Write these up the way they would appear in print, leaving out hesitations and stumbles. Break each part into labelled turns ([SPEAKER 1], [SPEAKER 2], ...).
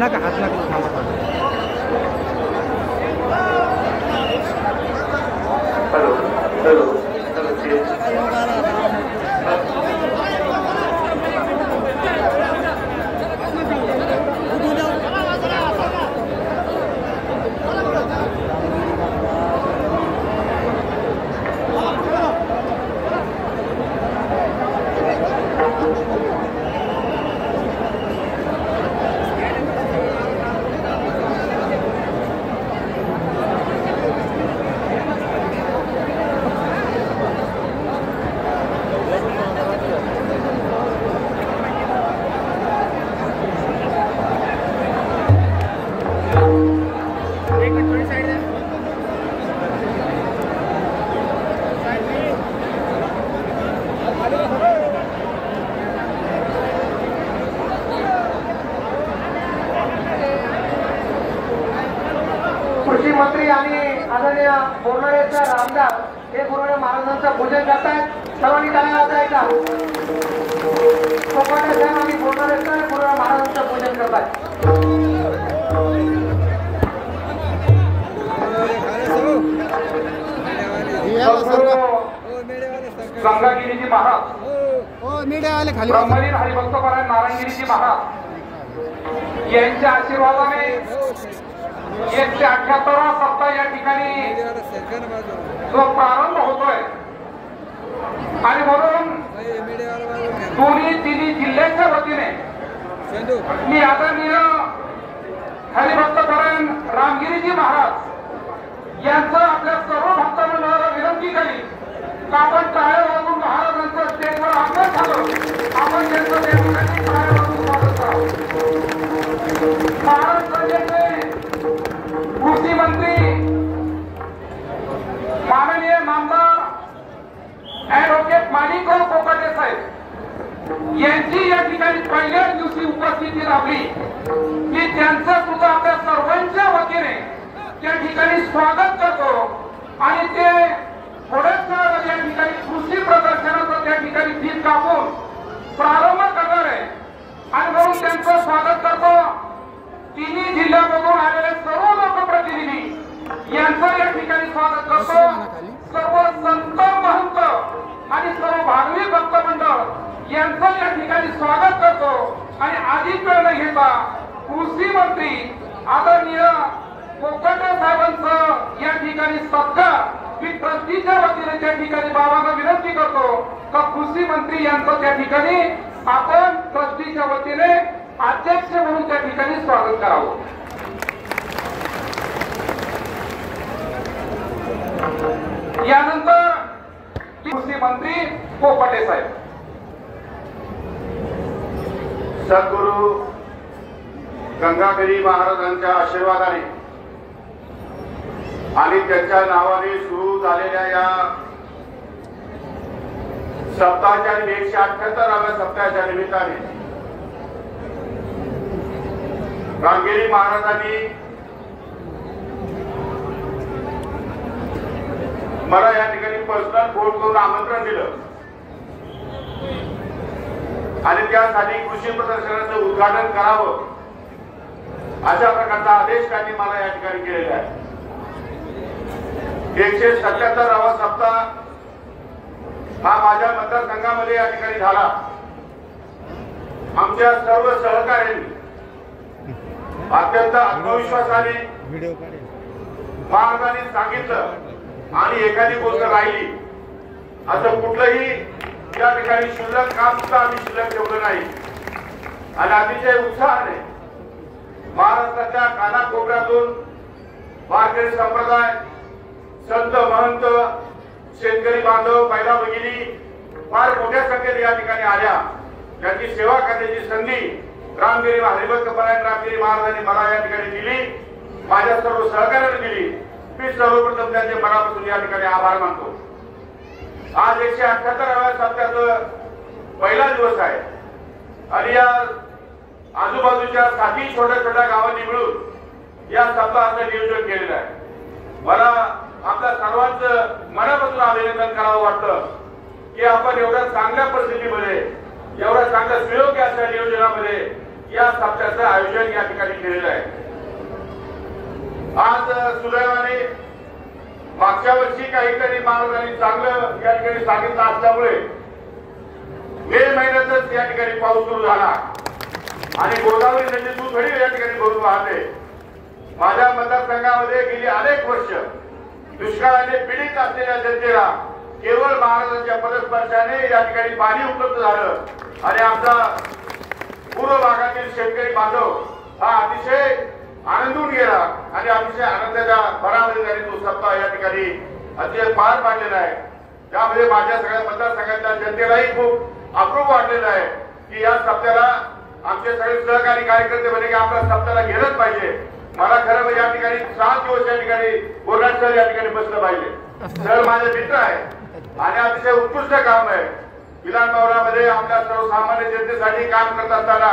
[SPEAKER 1] नका हात नका थांबा.
[SPEAKER 2] हॅलो हॅलो कृषी मंत्री आणि आदरणीय बोरणारेचे आमदार हे गुरुदेव महाराजांचं पूजन करतायत. सर्वांनी टाळ्या वाजवायच्या. कोकणे साहेब आणि बोरणारेचे गुरुदेव महाराजांचं पूजन करतायत. गंगागिरीजी महाराज ब्रह्मलीन हरिभक्तपरायण नारायणगिरीजी महाराज यांच्या आशीर्वादाने 178वा सप्ताह या ठिकाणी जो प्रारंभ होतोय आणि म्हणून दोन्ही तिन्ही जिल्ह्याच्या वतीने मी आदरणीय हरिभक्तपरायण रामगिरीजी महाराज यांचं आपल्या सर्व भक्तमंडळाला विनंती करी का आपण टाळ्या वाजवून महाराजांचं स्टेजवर आगमन झालं. आपण त्यांचं त्या ठिकाणी टाळ्या वाजवून स्वागत करावं. महाराज राज्याचे कृषी मंत्री माननीय नामदार ॲडव्होकेट माणिकराव कोकाटे साहेब यांची या ठिकाणी पहिल्याच दिवशी उपस्थिती लाभली की त्यांचं सुद्धा आपल्या सर्वांच्या वतीने त्या ठिकाणी स्वागत करतो आणि ते थोड्याच वेळात या ठिकाणी कृषी प्रदर्शनाचं त्या ठिकाणी फीत कापून प्रारंभ करणार आहे आणि म्हणून त्यांचं स्वागत करतो. तिन्ही जिल्ह्यामधून आलेले सर्व लोकप्रतिनिधी यांचं या ठिकाणी स्वागत करतो. सर्व संत महंत आणि सर्व भागवी भक्त मंडळ यांचं या ठिकाणी स्वागत करतो आणि अधिक वेळ न घेता कृषी मंत्री आदरणीय कोकाटे साहेबांचं या ठिकाणी सत्कार मी ट्रस्टीच्या वतीने त्या ठिकाणी बाबांना विनंती करतो का कृषी मंत्री यांचं त्या ठिकाणी आपण ट्रस्टीच्या वतीने अध्यक्ष म्हणून त्या ठिकाणी स्वागत करावं. यानंतर कृषी मंत्री कोकाटे साहेब.
[SPEAKER 3] सद्गुरु गंगागिरी महाराजांच्या आशीर्वादाने आणि त्यांच्या नावाने सुरू झालेल्या या सप्ताहाच्या 178व्या सप्ताहाच्या निमित्ताने रामगिरी महाराजांनी मला या ठिकाणी पर्सनल फोन करून आमंत्रण दिलं आणि त्यासाठी कृषी प्रदर्शनाचं उद्घाटन करावं अशा प्रकारचा आदेश त्यांनी मला या ठिकाणी केलेला आहे. 177वा सप्ताह हा माझ्या मतदारसंघामध्ये या ठिकाणी झाला. आमच्या सर्व सहकार्यांनी अत्यंत आत्मविश्वासाने महाराजांनी सांगितलं आणि एखादी गोष्ट राहिली असं कुठलंही या ठिकाणी शिल्लक काम सुद्धा आम्ही शिल्लक ठेवलं नाही आणि अतिशय उत्साहाने महाराष्ट्राच्या कानाकोपऱ्यातून वारकरी संप्रदाय, संत महंत, शेतकरी बांधव, महिला भगिनी फार मोठ्या संख्येने या ठिकाणी आल्या. त्यांची सेवा करण्याची संधी रामगिरी हरिभक्तपरायण रामगिरी महाराजांनी मला या ठिकाणी दिली, माझ्या सर्व सहकार्याने दिली. मी सर्वप्रथम त्यांचे मनापासून या ठिकाणी आभार मानतो. आज 178व्या सप्ताहाचा पहिला दिवस आहे आणि या आजूबाजूच्या 7 छोट्या छोट्या गावांनी मिळून या सप्ताहाचं नियोजन केलेलं आहे. मला आपल्या सर्वांचं मनापासून अभिनंदन करावं वाटतं की आपण एवढ्या चांगल्या परिस्थितीमध्ये, एवढ्या चांगल्या सुयोग्य अशा नियोजनामध्ये या सप्त्याचं आयोजन या ठिकाणी केलेलं आहे. आज सुदैवाने मागच्या वर्षी काहीतरी महाराजांनी चांगलं या ठिकाणी सांगितलं असल्यामुळे मे महिन्यातच या ठिकाणी पाऊस सुरू झाला आणि गोदावरी नदी दुथडी या ठिकाणी भरून वाहते. माझ्या मतदारसंघामध्ये गेली अनेक वर्ष दुष्काळाने पीडित असलेल्या जनतेला केवळ महाराजांच्या पदस्पर्शाने या ठिकाणी पाणी उपलब्ध झालं आणि आमचा पूर्व भागातील शेतकरी बांधव हा अतिशय आनंदून गेला आणि अतिशय आनंदाच्या भरामध्ये त्यांनी तो सप्ताह या ठिकाणी अतिशय पार पाडलेला आहे. त्यामध्ये माझ्या सगळ्या मतदारसंघातल्या जनतेलाही खूप अप्रूप वाटलेलं आहे की या सप्त्याला आमचे सगळे सहकारी कार्यकर्ते म्हणे की आपल्या सप्त्याला गेलंच पाहिजे. मला खरं म्हणजे या ठिकाणी 7 दिवस या ठिकाणी बोर्डात सर या ठिकाणी बसलं पाहिजे. सर माझे मित्र आहे आणि अतिशय उत्कृष्ट काम आहे. विधानभवनामध्ये आपल्या सर्वसामान्य जनतेसाठी काम करत असताना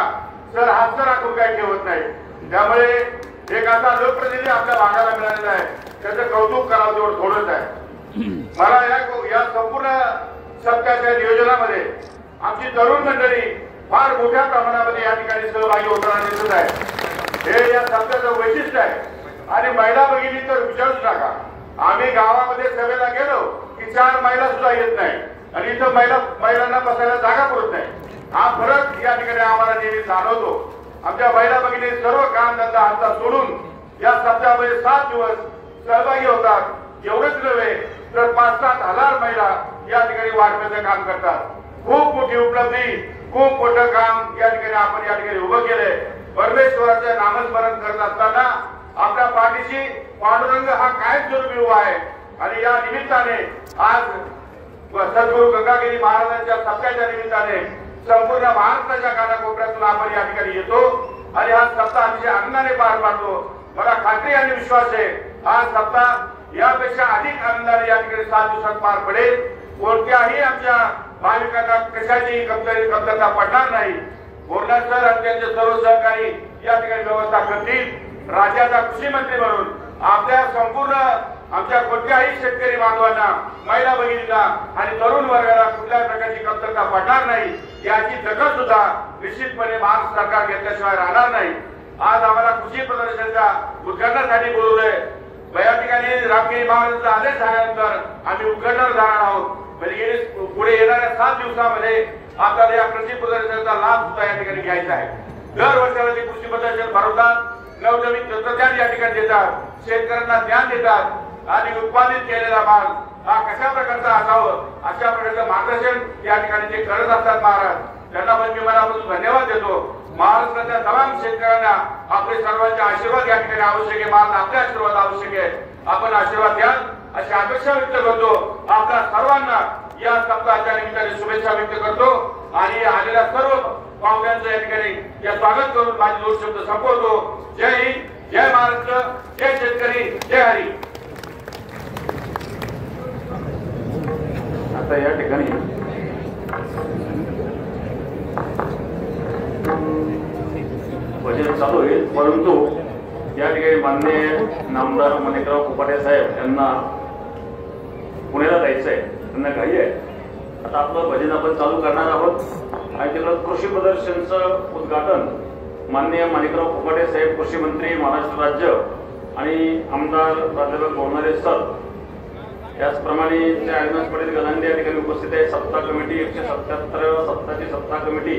[SPEAKER 3] सर हास्य राखून काही ठेवत नाही. त्यामुळे एक असा लोकप्रतिनिधी आपल्या भागाला मिळालेला आहे त्याचं कौतुक करावं तेवढं थोडंच आहे. मला या संपूर्ण सप्त्याच्या नियोजनामध्ये आमची तरुण मंडळी फार मोठ्या प्रमाणामध्ये या ठिकाणी सहभागी होताना दिसत आहे. हे या सप्त्याचं वैशिष्ट्य आहे आणि महिला भगिनी तर विचारूच नका. आम्ही गावामध्ये सभेला गेलो की 4 महिला सुद्धा येत नाही आणि इथं महिलांना बसायला जागा पुरत नाही. हा फरक या ठिकाणी आम्हाला नेहमी जाणवतो. आमच्या महिला भगिनी सर्व काम धंदा हातात सोडून या सप्त्यामध्ये 7 दिवस सहभागी होतात. एवढंच नव्हे तर 5-7 हजार महिला या ठिकाणी वाढण्याचं काम करतात. खूप मोठी उपलब्धी, खूप मोठं काम या ठिकाणी आपण या ठिकाणी उभं केलंय. परमेश्वराचे नामस्मरण करत असताना आपल्या पाठीशी पांडुरंग हा कायमस्वरूपी उभा आहे आणि या निमित्ताने आज सद्गुरू गंगागिरी महाराजांच्या सप्त्याच्या निमित्ताने संपूर्ण महाराष्ट्राच्या कानाकोपऱ्यातून आपण या ठिकाणी येतो आणि हा सप्ताह अतिशय आनंदाने पार पाडतो. मला खात्री आणि विश्वास आहे हा सप्ताह यापेक्षा अधिक आनंदाने या ठिकाणी 7 दिवसात पार पडेल. कोणत्याही आमच्या भाविकांना कशाची कमतरता पडणार नाही. बोरणार सर आणि त्यांचे सर्व सहकारी या ठिकाणी व्यवस्था करतील. राज्याचा कृषी मंत्री म्हणून आपल्या संपूर्ण आमच्या कोणत्याही शेतकरी बांधवांना, महिला भगिनींना आणि तरुण वर्गाला कुठल्याही प्रकारची कमतरता पडणार नाही याची दखल सुद्धा निश्चितपणे महाराष्ट्र सरकार घेतल्याशिवाय राहणार नाही. आज आम्हाला कृषी प्रदर्शनाच्या उद्घाटनासाठी बोलवलंय. या ठिकाणी रामगिरी महाराजांचा आदेश झाल्यानंतर आम्ही उद्घाटनाला जाणार आहोत. म्हणजे पुढे येणाऱ्या 7 दिवसामध्ये आपल्याला या कृषी प्रदर्शनाचा लाभ सुद्धा या ठिकाणी घ्यायचा आहे. दर वर्षाला ते कृषी प्रदर्शन भरवतात, नवनवीन तंत्रज्ञान या ठिकाणी देतात, शेतकऱ्यांना ज्ञान देतात आणि उत्पादित केलेला माल हा कशा प्रकारचा असावं अशा प्रकारचं मार्गदर्शन या ठिकाणी ते करत असतात महाराज. त्यांना पण मी मनापासून धन्यवाद देतो. महाराष्ट्राच्या तमाम शेतकऱ्यांना आपले सर्वांचे आशीर्वाद या ठिकाणी आवश्यक आहे. महाराज आपले आशीर्वाद आवश्यक आहे. आपण आशीर्वाद द्याल अशी अपेक्षा व्यक्त करतो. आपल्या सर्वांना या सप्ताहाच्या निमित्ताने शुभेच्छा व्यक्त करतो आणि आलेल्या सर्व पाहुण्यांचं या ठिकाणी या स्वागत करून माझे 2 शब्द संपवतो. जय हिंद, जय महाराष्ट्र, जय शेतकरी, जय हरी.
[SPEAKER 1] आता या ठिकाणी भजन चालू आहे, परंतु या ठिकाणी माननीय नामदार मणिकराव कोपाटे साहेब यांना पुण्याला जायचं आहे, त्यांना घाई आहे. आता आपलं भजन आपण चालू करणार आहोत आणि तिकडं कृषी प्रदर्शनचं उद्घाटन माननीय मणिकराव कोपाटे साहेब, कृषी मंत्री महाराष्ट्र राज्य आणि आमदार प्राध्यापक बोरणारे सर, त्याचप्रमाणे आयनस पटेल गलांडे या ठिकाणी उपस्थित आहे. सप्ताह कमिटी 177 सप्ताहाची सप्ताह कमिटी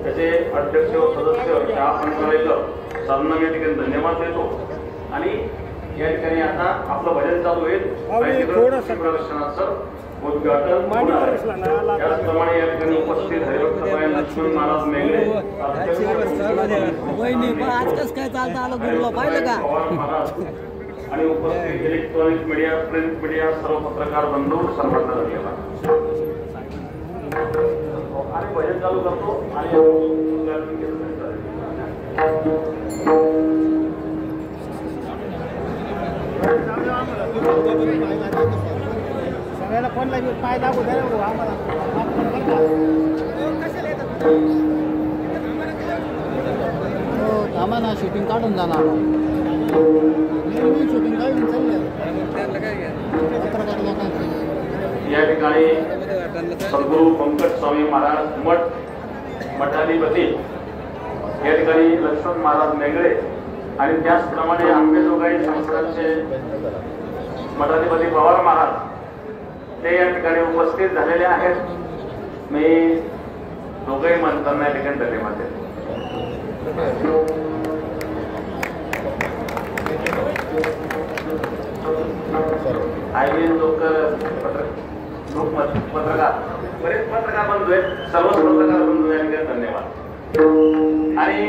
[SPEAKER 1] त्याचे अध्यक्ष व सदस्य चहा पंचायत सर्वांना या ठिकाणी धन्यवाद देतो. आणि या ठिकाणी आता आपलं भजन चालू आहे, प्रदर्शनाचं उद्घाटन होणार आहे. त्याचप्रमाणे या ठिकाणी उपस्थित हरिभक्तबाई लक्ष्मण महाराज मेघडे आणि उपस्थित इलेक्ट्रॉनिक मीडिया, प्रिंट मीडिया, सर्व पत्रकार बंधू संपर्क झालेला आणि भजन चालू करतो आणि
[SPEAKER 4] सगळ्याला फोन लागेल, पाय दाखवू द्या आम्हाला. थांबा ना, शूटिंग काढून जाणार. शूटिंग काढून चाललं.
[SPEAKER 1] या ठिकाणी सद्गुरू पंकज स्वामी महाराज मठाधिपती या ठिकाणी लक्ष्मण महाराज मेंगळे आणि त्याचप्रमाणे आंबेजोगाई संस्थानचे मठाधिपती पवार महाराज ते या ठिकाणी उपस्थित झालेले आहेत। मी दोघेही मंत्र्यांना या ठिकाणी धन्यवाद देतो। आयबीएन लोकर पत्रकार बरेच पत्रकार बंधू आहेत, सर्वच पत्रकार बंधू या ठिकाणी धन्यवाद। आणि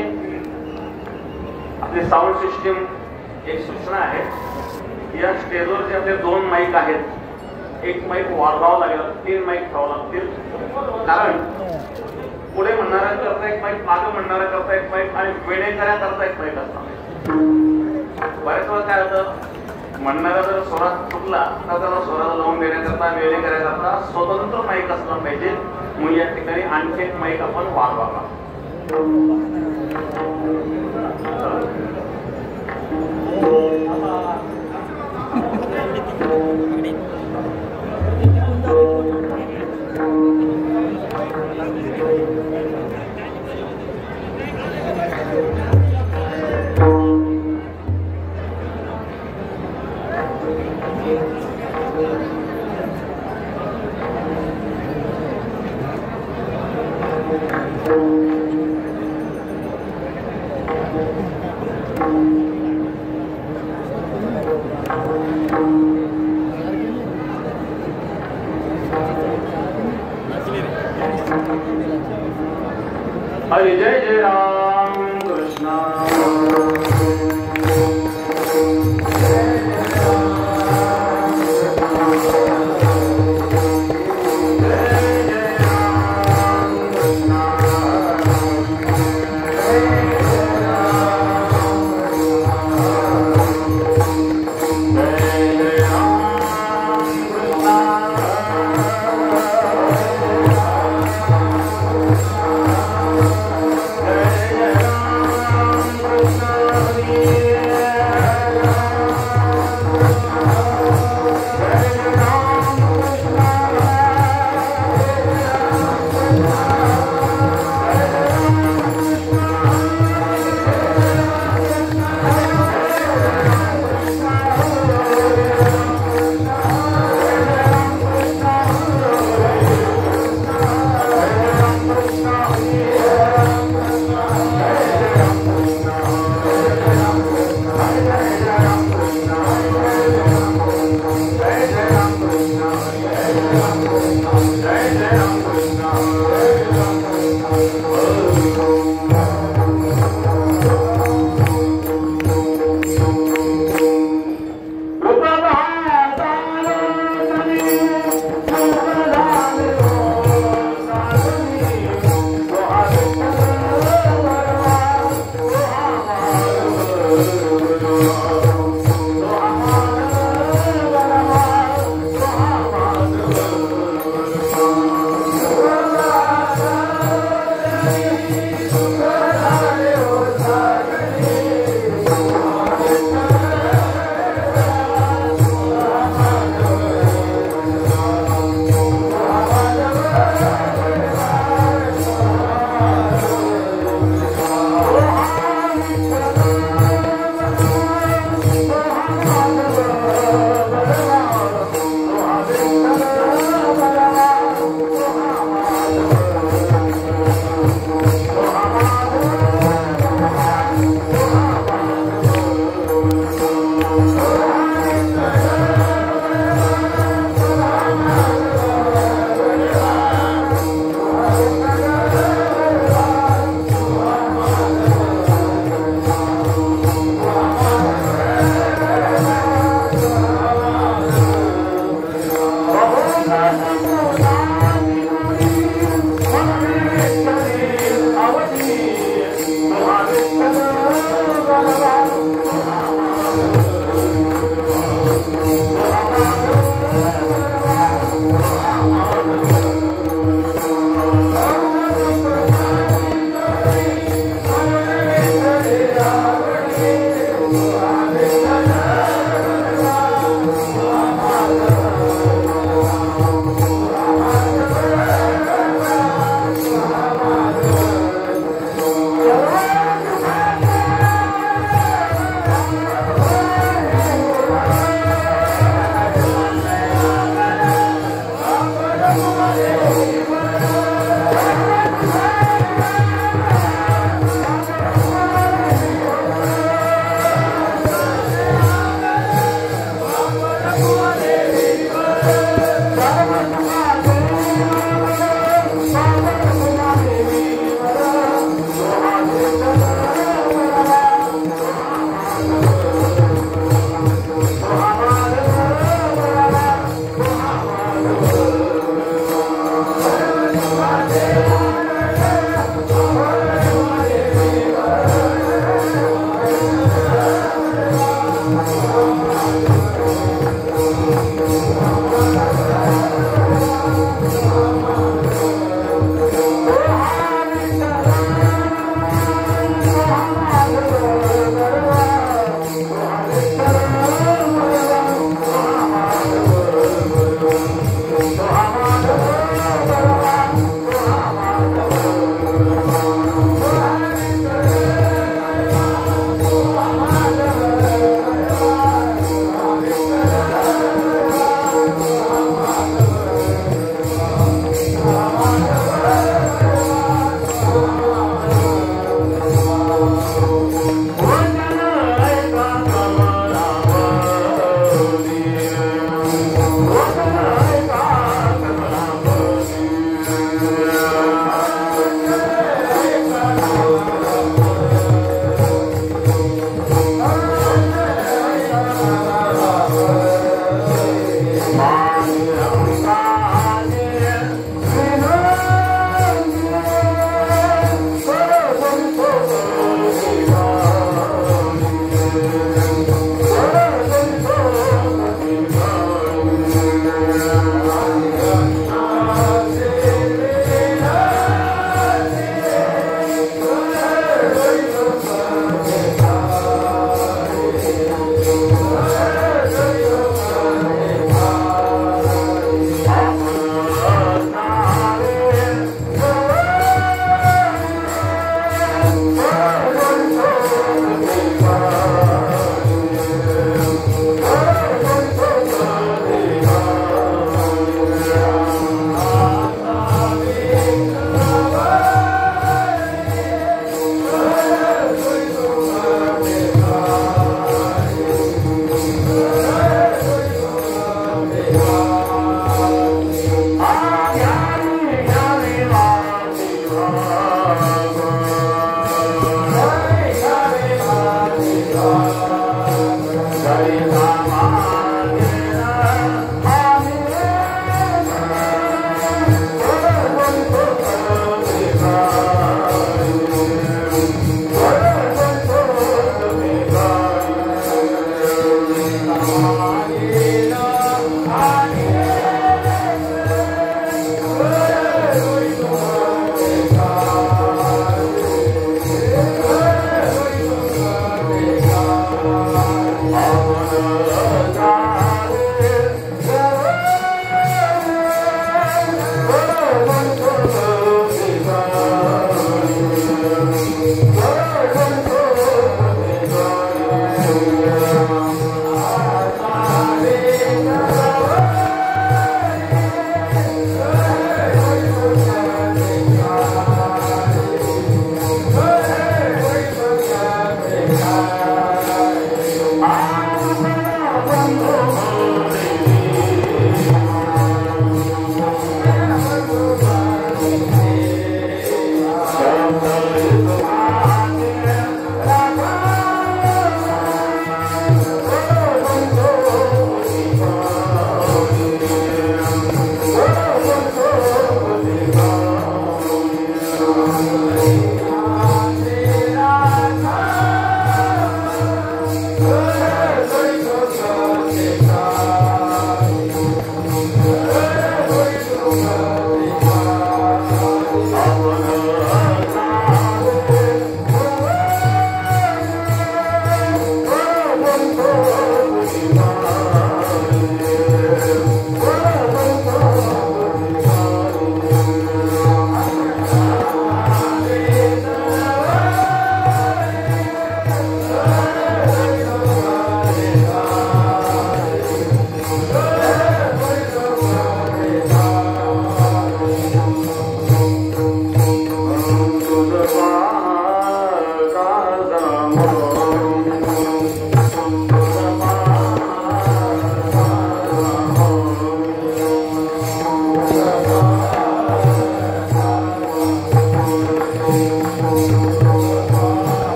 [SPEAKER 1] आपली साऊंड सिस्टीम एक सूचना आहे, या स्टेजवर जे आपले 2 माईक आहेत, एक माईक वाढवावं लागेल, 3 माईक ठेवावं लागतील, कारण पुढे म्हणणारा करता एक माईक, मागे म्हणणारा करता एक माईक आणि वेणेकऱ्या करता एक माईक असणार। बऱ्याच वेळा काय होतं, म्हणणारा जर स्वरात चुकला तर त्याला स्वराला लावून देण्याकरता वेणेकऱ्याकरता स्वतंत्र माईक असला पाहिजे, मग या ठिकाणी आणखी एक माईक आपण वाढवावा। हरि जय जय राम कृष्ण।
[SPEAKER 3] जय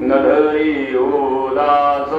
[SPEAKER 1] नधरी उदास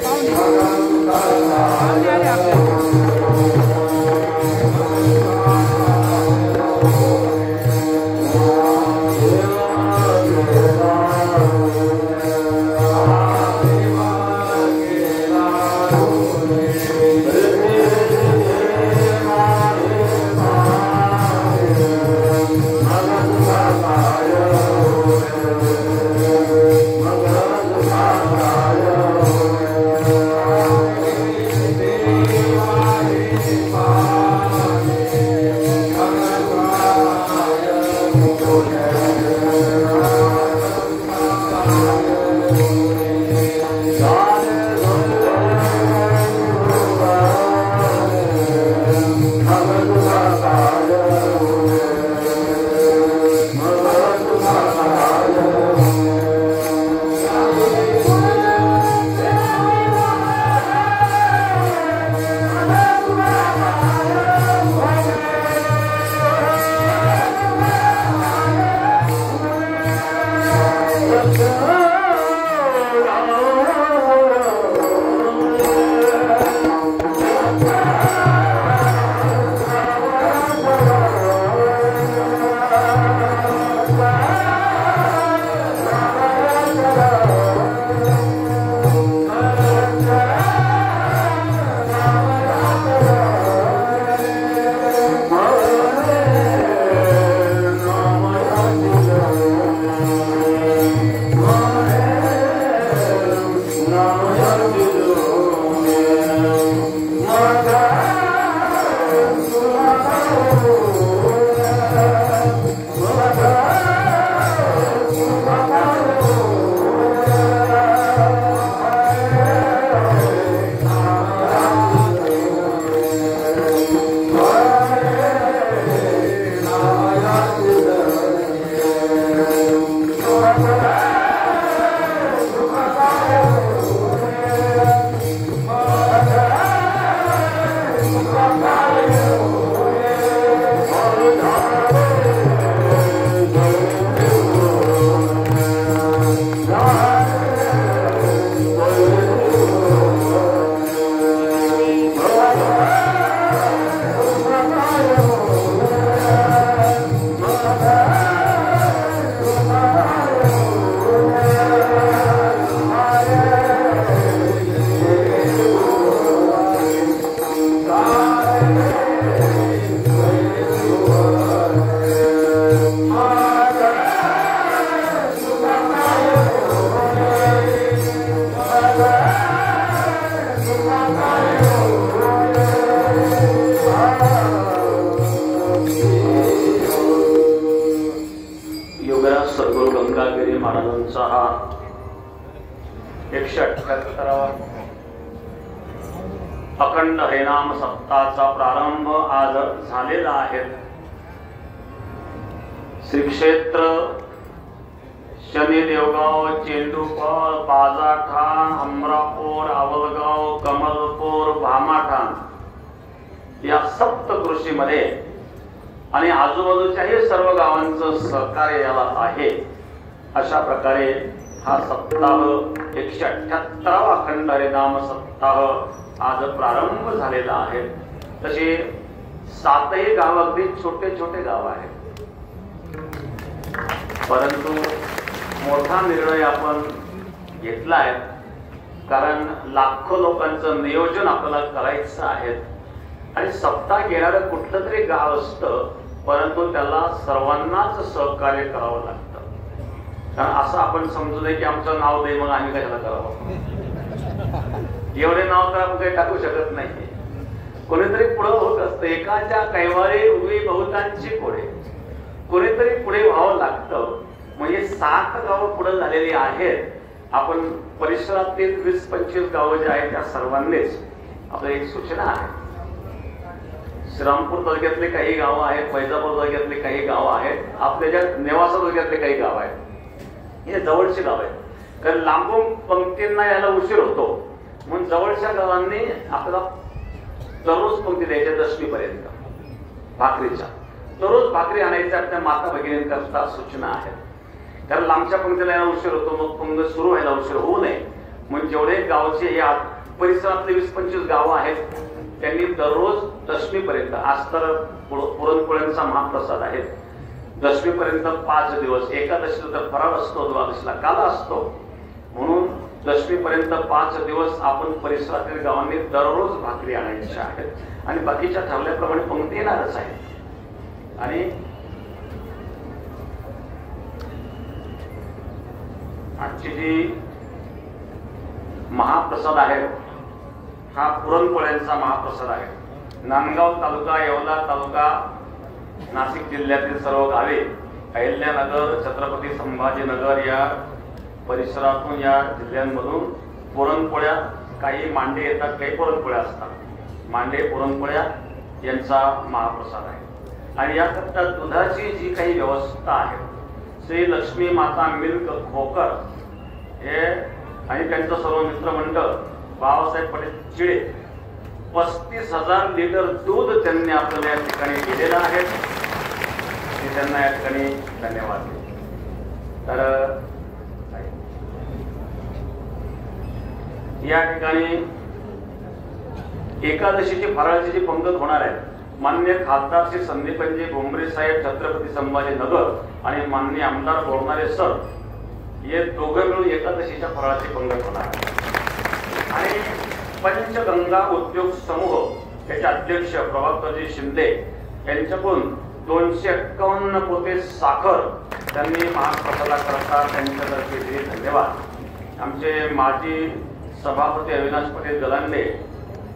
[SPEAKER 4] पाहुणे आले आपल्याला.
[SPEAKER 1] महाराजांचा हा 178वा अखंड हरिनाम सप्ताहाचा प्रारंभ आज झालेला आहे. श्री क्षेत्र शनी देवगाव, चेंडूफळ, बाजाठाण, अमरापूर, आवलगाव, कमलपूर, भामाठाण या सप्तकृषीमध्ये आणि आजूबाजूच्याही सर्व गावांचं सहकार्य याला आहे. अशा प्रकारे हा सप्ताह 178वा अखंड हरिनाम सप्ताह आज प्रारंभ झालेला आहे. तसे 7ही गाव अगदी छोटे छोटे गाव आहेत, परंतु मोठा निर्णय आपण घेतला आहे. कारण लाखो लोकांचं नियोजन आपल्याला करायचं आहे आणि सप्ताह घेणारं कुठलं तरी गाव असतं, परंतु त्याला सर्वांनाच सहकार्य करावं लागतं. कारण असं आपण समजू नये की आमचं नाव दे मग आम्ही कशाला करावं. एवढे नाव तर आपण काही टाकू शकत नाही. कोणीतरी पुढं होत असतं. एकाच्या कैवारी उभी बहुतांची पुढे, कोणीतरी पुढे व्हावं लागतं. म्हणजे 7 गावं पुढे झालेली आहेत. आपण परिसरातील 20-25 गावं जे आहेत त्या सर्वांनीच आपल्या एक सूचना आहे. श्रीरामपूर तालुक्यातले काही गावं आहेत, फैजापूर तालुक्यातले काही गावं आहेत, आपल्या ज्या नेवासा तालुक्यातले काही गाव आहेत, हे जवळची गाव आहेत. कारण लांबून पंक्तींना यायला उशीर होतो म्हणून जवळच्या गावांनी आपल्याला दररोज पंक्ती द्यायच्या दशमीपर्यंत भाकरीच्या. दररोज भाकरी आणायच्या आपल्या माता भगिनींकरता सूचना आहेत. कारण लांबच्या पंक्तीला यायला उशीर होतो, मग पंक्ती सुरू व्हायला उशीर होऊ नये म्हणून जेवढे गावचे या परिसरातले 20-25 गावं आहेत, त्यांनी दररोज दशमीपर्यंत, आज तर पुरणपोळ्यांचा महाप्रसाद आहे, दशमीपर्यंत 5 दिवस, एकादशीला तर फराळ असतो, द्वादशीला काला असतो, म्हणून दशमीपर्यंत 5 दिवस आपण परिसरातील गावांनी दररोज भाकरी आणायच्या आहेत आणि बाकीच्या ठरल्याप्रमाणे पंक्ती येणारच आहेत. आणि आजची जी महाप्रसाद आहे हा पुरणपोळ्यांचा महाप्रसाद आहे. नांदगाव तालुका, येवला तालुका, नाशिक जिल्ह्यातील सर्व गावे, अहिल्यानगर, छत्रपती संभाजीनगर या परिसरातून, या जिल्ह्यांमधून पुरणपोळ्या, काही मांडे येतात, काही पुरणपोळ्या असतात, मांडे पुरणपोळ्या यांचा महाप्रसाद आहे. आणि याकरता दुधाची जी काही व्यवस्था आहे, श्री लक्ष्मी माता मिल्क खोकर हे आणि त्यांचं सर्व मित्रमंडळ, बाबासाहेब पटेल चिळे, 35,000 लिटर दूध त्यांनी आपल्याला या ठिकाणी दिलेलं आहे. मी त्यांना या ठिकाणी धन्यवाद देतो. तर या ठिकाणी एकादशीची फराळाची जी पंगत होणार आहे, माननीय खासदार श्री संदीपजी भुमरे साहेब, छत्रपती संभाजीनगर आणि माननीय आमदार बोरणारे सर हे दोघे मिळून एकादशीच्या फराळाची पंगत होणार आहे. आणि पंचगंगा उद्योग समूह याचे अध्यक्ष प्रभाकरजी शिंदे यांच्याकडून 251 पोते साखर त्यांनी महाप्रसादाकरता त्यांच्यातर्फे दिले. धन्यवाद. आमचे माजी सभापती अविनाश पटेल गलांडे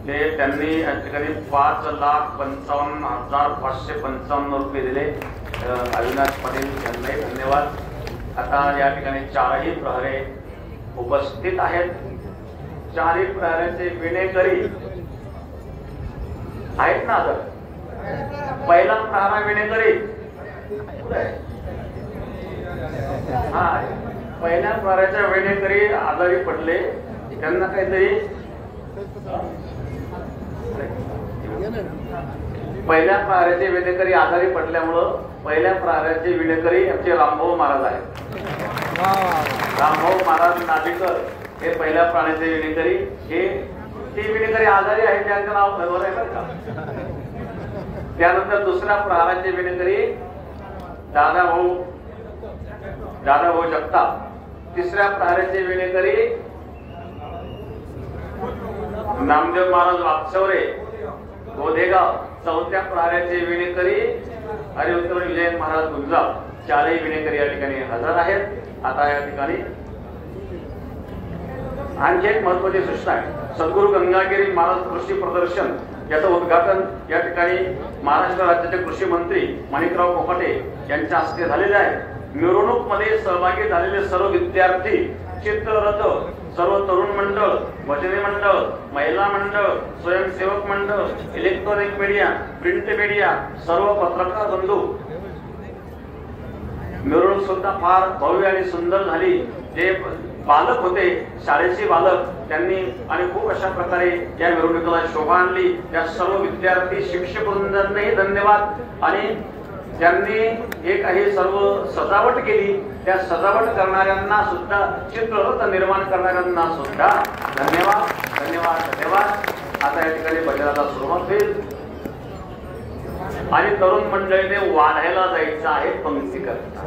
[SPEAKER 1] ते त्यांनी या ठिकाणी 5,55,555 रुपये दिले. अविनाश पटेल यांनाही धन्यवाद. आता या ठिकाणी 4ही प्रहरे उपस्थित आहेत. 4ही प्रहऱ्याचे विणेकरी आहेत ना? तर पहिला प्रहरा विणेकरी, हा, पहिल्या प्रहऱ्याच्या विणेकरी आजारी पडले, त्यांना काहीतरी पहिल्या प्रहऱ्याचे विणेकरी आजारी पडल्यामुळं पहिल्या प्रहऱ्याचे विणेकरी आमचे रामभाऊ महाराज आहेत. रामभाऊ महाराज नाभिकर हे पहिल्या प्राण्याचे विणेकरी, हे ती विणेकरी आजारी आहे, त्यांचं नाव बरोबर आहे बरं का. त्यानंतर दुसऱ्या प्रहाराचे विणेकरी दादाभाऊ जगताप, तिसऱ्या प्रहाराचे विणेकरी नामदेव महाराज वागचौरे गोधेगाव, चौथ्या प्रहाराचे विणेकरी हरिउत्तर विजय महाराज गुंजाळ. 4ही विणेकरी या ठिकाणी हजर आहेत. आता या ठिकाणी आणखी एक महत्वाची सूचना आहे. सद्गुरू गंगागिरी महाराज कृषी प्रदर्शन याचं उद्घाटन या ठिकाणी महाराष्ट्र राज्याचे कृषी मंत्री माणिकराव कोकाटे यांच्या हस्ते झालेले आहे. मिरवणूक मध्ये सहभागी झालेले सर्व विद्यार्थी, चित्ररथ, सर्व तरुण मंडळ, भजनी मंडळ, महिला मंडळ, स्वयंसेवक मंडळ, इलेक्ट्रॉनिक मीडिया, प्रिंट मीडिया, सर्व पत्रकार बंधू, मिरवणूक सुद्धा फार भव्य आणि सुंदर झाली. जे बालक होते, शाळेचे बालक, त्यांनी आणि खूप अशा प्रकारे या मिरवणुकीला शोभा आणली. त्या सर्व विद्यार्थी, शिक्षक वृंदांनाही धन्यवाद. आणि ज्यांनी हे काही सर्व सजावट केली, त्या सजावट करणाऱ्यांना सुद्धा, चित्ररथ निर्माण करणाऱ्यांना सुद्धा धन्यवाद, धन्यवाद, धन्यवाद. आता या ठिकाणी भजनाला सुरुवात होईल आणि तरुण मंडळीने वाढायला जायचं आहे पंक्ती करता.